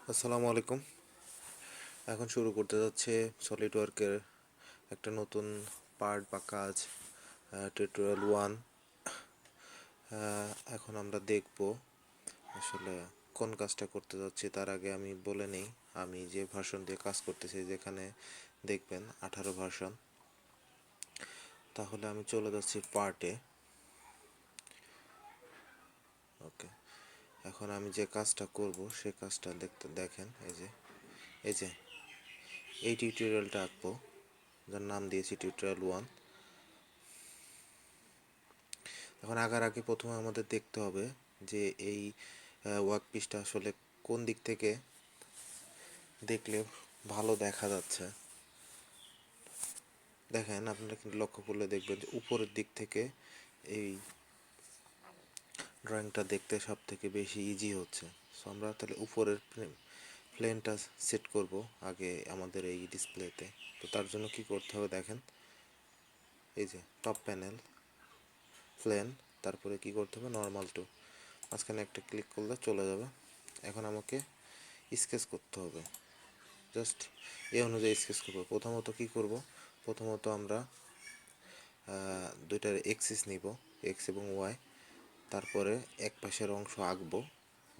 আসসালামু আলাইকুম। এখন শুরু করতে যাচ্ছে সলিডওয়ার্কের একটা নতুন পার্ট বা কাজ, টিউটোরিয়াল 1। এখন আমরা দেখব আসলে কোন কাজটা করতে যাচ্ছি। তার আগে আমি বলে নেই আমি যে ভার্সন দিয়ে কাজ করতেছি, যেখানে দেখবেন 18 ভার্সন। তাহলে আমি চলে যাচ্ছি পার্টে। ওকে, এখন আমি যে কাজটা করব সে কাজটা দেখেন, এই যে এই টিউটোরিয়ালটা আঁকবো, যার নাম দিয়েছি টিউটোরিয়াল 1। এখন আগার আগে প্রথমে আমাদের দেখতে হবে যে এই ওয়ার্ক পিসটা আসলে কোন দিক থেকে দেখলে ভালো দেখা যাচ্ছে। দেখেন, আপনারা কিন্তু লক্ষ্য করলে দেখবেন যে উপরের দিক থেকে এই ড্রয়িংটা দেখতে সব থেকে বেশি ইজি হচ্ছে। সো আমরা তাহলে উপরের প্লেনটা সেট করব আগে আমাদের এই ডিসপ্লেতে। তো তার জন্য কি করতে হবে দেখেন, এই যে টপ প্যানেল, প্লেন, তারপরে কি করতে হবে নর্মাল টু, মাঝখানে একটা ক্লিক করলে চলে যাবে। এখন আমাকে স্কেচ করতে হবে, জাস্ট এই অনুযায়ী স্কেচ করব। প্রথমত কি করব, প্রথমত আমরা দুইটার এক্সিস নিব, এক্স এবং ওয়াই। তারপরে এক পাশের অংশ আঁকবো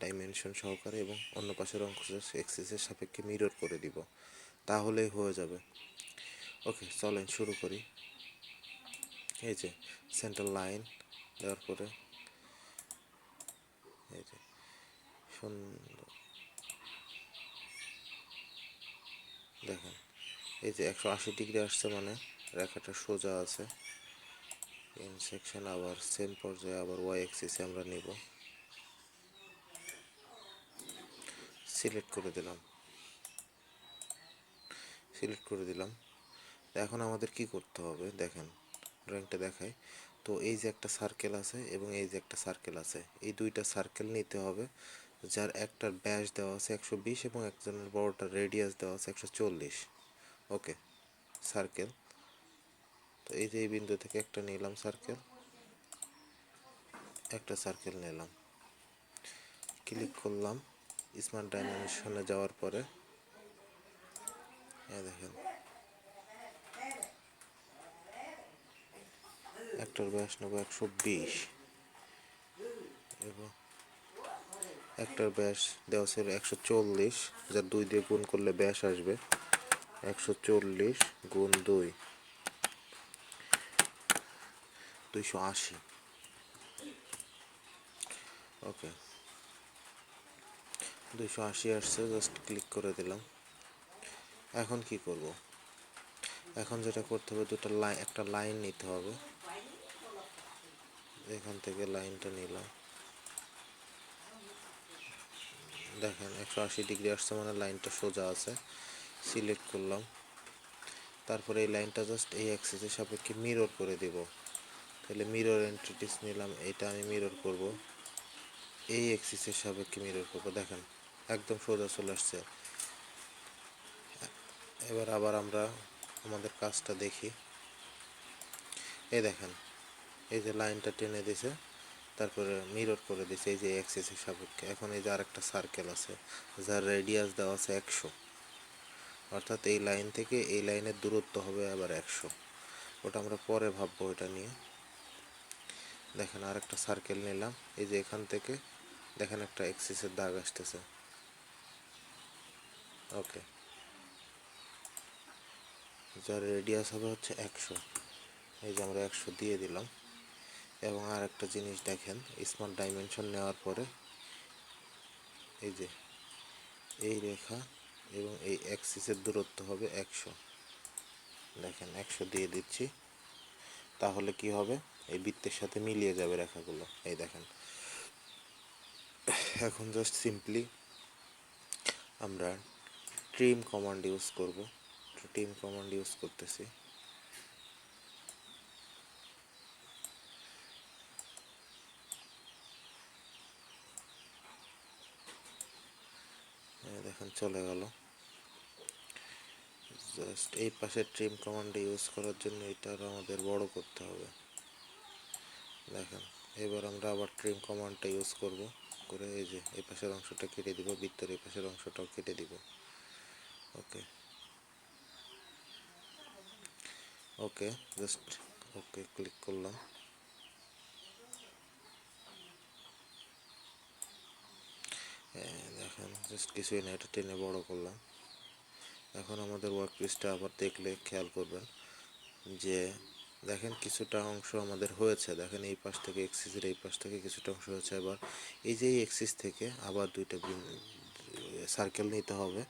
ডাইমেনশন সহকারে এবং অন্য পাশের অংশ এক্সিসের সাপেক্ষে মিরর করে দিব, তাহলেই হয়ে যাবে। ওকে, চলেন শুরু করি। এই যে সেন্টার লাইন দেওয়ার পরে এই যে সুন্দর দেখেন, এই যে 180 ডিগ্রি আসছে, মানে রেখাটা সোজা আছে। ইন সেকশন আবার সেম পর্যায়ে আবার ওয়াই অ্যাক্সিসে আমরা নিব, সিলেক্ট করে দিলাম, এখন আমাদের কি করতে হবে দেখেন, ড্রয়িংটা দেখায়। তো এই যে একটা সার্কেল আছে এবং এই যে একটা সার্কেল আছে, এই দুইটা সার্কেল নিতে হবে, যার একটার ব্যাস দেওয়া আছে 120 এবং একজনের বড়টার রেডিয়াস দেওয়া আছে 140। ওকে, সার্কেল। তো এই যে এই বিন্দু থেকে একটা নিলাম সার্কেল, একটা সার্কেল নিলাম, ক্লিক করলাম। স্মার্ট ডাইমেনশনে যাওয়ার পরে দেখেন একটার ব্যাস নেব 120 এবং একটার ব্যাস দেওয়া ছিল 140, যার 2 দিয়ে গুণ করলে ব্যাস আসবে 140 গুণ 2, 280। ওকে, 280 আসছে, জাস্ট ক্লিক করে দিলাম। এখন কি করব, এখন যেটা করতে হবে, একটা লাইন নিতে হবে। এখান থেকে লাইনটা নিলাম, দেখেন 180 ডিগ্রি আসছে, মানে লাইনটা সোজা আছে। সিলেক্ট করলাম, তারপরে এই লাইনটা জাস্ট এই অ্যাক্সিসের সাপেক্ষে মিরর করে দিব। তাহলে মিরর এন্টিটিস নিলাম, এটা আমি মিরর করব, এই অ্যাক্সিসের সাপেক্ষে মিরর করব। দেখেন একদম সোজা চলে আসছে। এবার আবার আমরা আমাদের কাজটা দেখি। এই দেখেন, এই যে লাইনটা টেনে দিছে, তারপরে মিরর করে দিছে এই যে অ্যাক্সিসের সাপেক্ষে। এখন এই যে আরেকটা সার্কেল আছে, যার রেডিয়াস দেওয়া আছে 100, অর্থাৎ এই লাইন থেকে এই লাইনের দূরত্ব হবে আবার 100। ওটা আমরা পরে ভাববো এটা নিয়ে। দেখেন আরেকটা সার্কেল নিলাম, এই যে এখান থেকে দেখেন একটা অ্যাক্সিসের দাগ আসতেছে। ওকে, যার রেডিয়াস হবে হচ্ছে 100, এই যে আমরা 100 দিয়ে দিলাম। এবং আর একটা জিনিস দেখেন, স্মার্ট ডাইমেনশন নেওয়ার পরে এই যে এই রেখা এবং এই অ্যাক্সিসের দূরত্ব হবে 100। দেখেন 100 দিয়ে দিচ্ছি, তাহলে কি হবে, এই বৃত্তের সাথে মিলিয়ে যাবে রেখাগুলো। এই দেখেন, এখন জাস্ট সিম্পলি আমরা ট্রিম কমান্ড ইউজ করব। ট্রিম কমান্ড ইউজ করতেছি। দেখেন চলে গেল। জাস্ট এই পাশে ট্রিম কমান্ড ইউজ করার জন্য এটা আমাদের বড় করতে হবে। দেখেন এবার আমরা আবার ট্রিম কমান্ডটা ইউজ করব। করে এই যে এই পাশের অংশটা কেটে দিব, বৃত্তের এই পাশের অংশটাও কেটে দিব। ওকে ওকে, জাস্ট ওকে ক্লিক করলাম। দেখেন জাস্ট কিছুই না, এটা টেনে বড় করলাম। এখন আমাদের ওয়ার্ক পিসটা আবার দেখলে খেয়াল করবেন যে দেখেন কিছুটা অংশ আমাদের হয়েছে। দেখেন এই পাশ থেকে এক্সিসের এই পাশ থেকে কিছুটা অংশ হয়েছে। আবার এই যে এক্সিস থেকে আবার দুইটা সার্কেল নিতে হবে,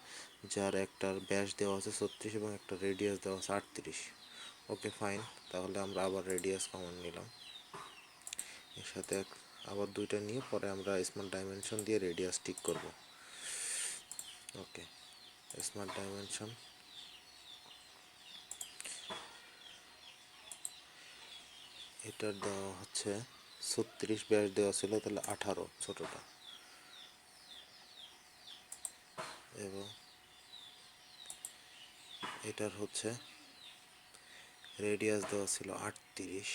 যার একটার ব্যাস দেওয়া আছে 36 এবং একটা রেডিয়াস দেওয়া আছে 38। ওকে ফাইন, তাহলে আমরা আবার রেডিয়াস কমন নিলাম, এর সাথে আবার দুইটা নিয়ে পরে আমরা স্মার্ট ডাইমেনশন দিয়ে রেডিয়াস ঠিক করব। ওকে, স্মার্ট ডাইমেনশন এটার দেওয়া হচ্ছে 36, ব্যাস দেওয়া ছিল তাহলে 18 ছোটটা, এবং এটার হচ্ছে রেডিয়াস দেওয়া ছিল 38।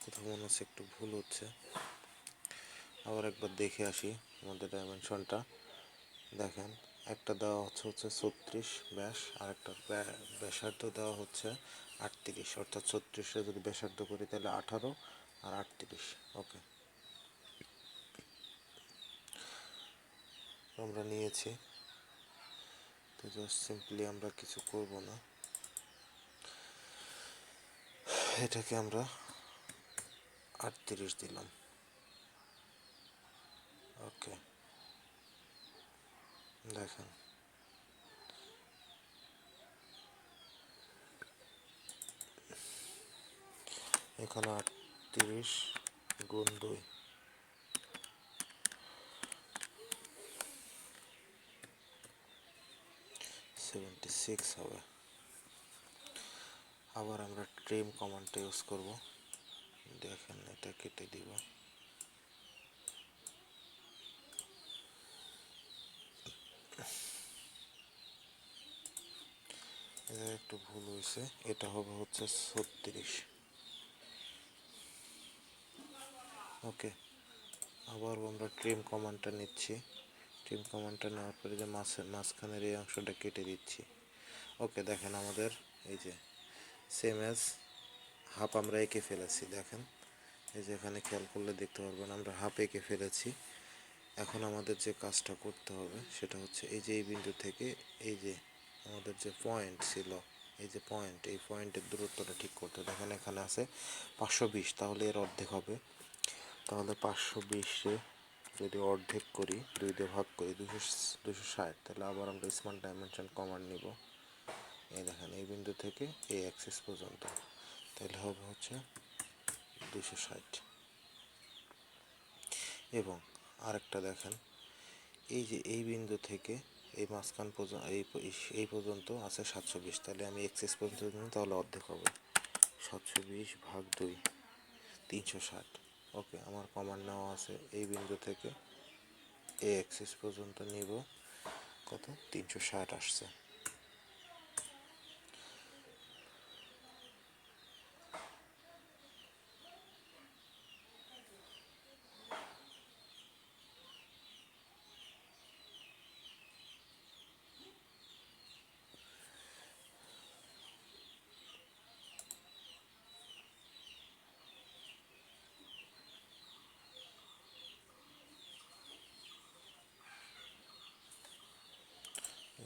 কোথাও মনে হচ্ছে একটু ভুল হচ্ছে, আবার একবার দেখে আসি আমাদের ডাইমেনশনটা। দেখেন একটা দেওয়া হচ্ছে 36 ব্যাস, আর একটা ব্যাসার্ধ দেওয়া হচ্ছে 38, অর্থাৎ 36 যদি ব্যাসার্ধ করি তাহলে 18 আর 38। ওকে, আমরা নিয়েছি, তো জাস্ট সিম্পলি আমরা কিছু করব না, এটাকে আমরা 38 দিলাম। ওকে, দেখেন এখানে 38 গুণ 2, 76 হবে। আবার আমরা ট্রিম কমান্ডটা ইউজ করব। দেখেন এটা কেটে দিব, এটা একটু ভুল হয়েছে, এটা হবে হচ্ছে 36। ওকে, আবার আমরা ট্রিম কমান্ডটা নিচ্ছি, ট্রিম কমান্ডটা নেওয়ার পরে যে মাঝখানের এই অংশটা কেটে দিচ্ছি। ওকে, দেখেন আমাদের এই যে সেম অ্যাজ হাফ আমরা এঁকে ফেলেছি। দেখেন এই যে এখানে খেয়াল করলে দেখতে পারবেন আমরা হাফ এঁকে ফেলেছি। এখন আমাদের যে কাজটা করতে হবে সেটা হচ্ছে এই যে এই বিন্দু থেকে এই যে আমাদের যে পয়েন্ট ছিল, এই যে পয়েন্ট, এই পয়েন্টের দূরত্বটা ঠিক করতে। দেখেন এখানে আছে 520, তাহলে এর অর্ধেক হবে। তাহলে 520-এ যদি অর্ধেক করি, 2 দিয়ে ভাগ করি, 260, তাহলে আবার আমরা স্মার্ট ডাইমেনশন কমান্ড নিব। এই দেখেন এই বিন্দু থেকে এই অ্যাক্সিস পর্যন্ত, তাহলে হবে হচ্ছে 260। এবং আরেকটা দেখেন এই যে এই বিন্দু থেকে এই মাঝখান পর্যন্ত এই পর্যন্ত আছে 720, তাহলে আমি এক্সিস পর্যন্ত নিই, তাহলে অর্ধেক হবে 720 ভাগ 2, 360। ওকে, আমার কমান্ড নেওয়া আছে এই বিন্দু থেকে এই অ্যাক্সিস পর্যন্ত নিব, কত 360 আসছে।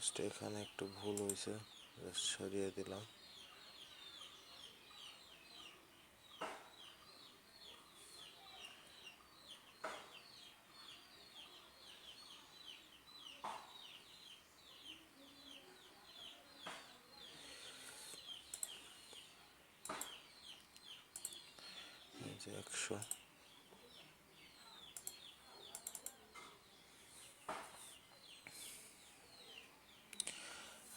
জাস্ট এখানে একটু ভুল হয়েছে, জাস্ট সরিয়ে দিলাম। এই যে 100,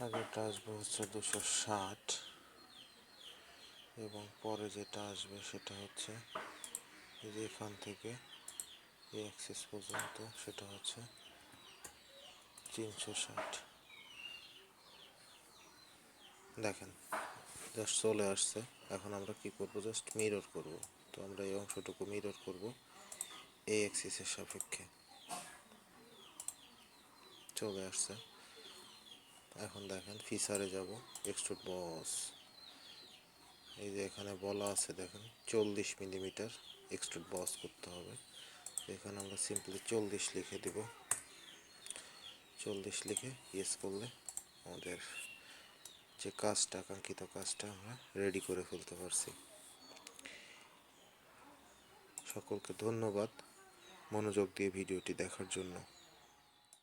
আগেরটা আসবে হচ্ছে 260, এবং পরে যেটা আসবে সেটা হচ্ছে এই যে এখান থেকে এই অ্যাক্সিস পর্যন্ত, সেটা হচ্ছে 360। দেখেন জাস্ট চলে আসছে। এখন আমরা কি করব, জাস্ট মিরর করব। তো আমরা এই অংশটুকু মিরর করব এই অ্যাক্সিসের সাপেক্ষে। চলে আসছে। এখন দেখেন ফিচারে যাব, এক্সট্রুড বস, এই যে এখানে বলা আছে দেখেন 40 মিলিমিটার এক্সট্রুড বস করতে হবে। এখানে আমরা সিম্পলি 40 লিখে দেব। 40 লিখে ইয়েস করলে আমাদের যে কাজটা, আকাঙ্ক্ষিত কাজটা আমরা রেডি করে ফেলতে পারছি। সকলকে ধন্যবাদ মনোযোগ দিয়ে ভিডিওটি দেখার জন্য।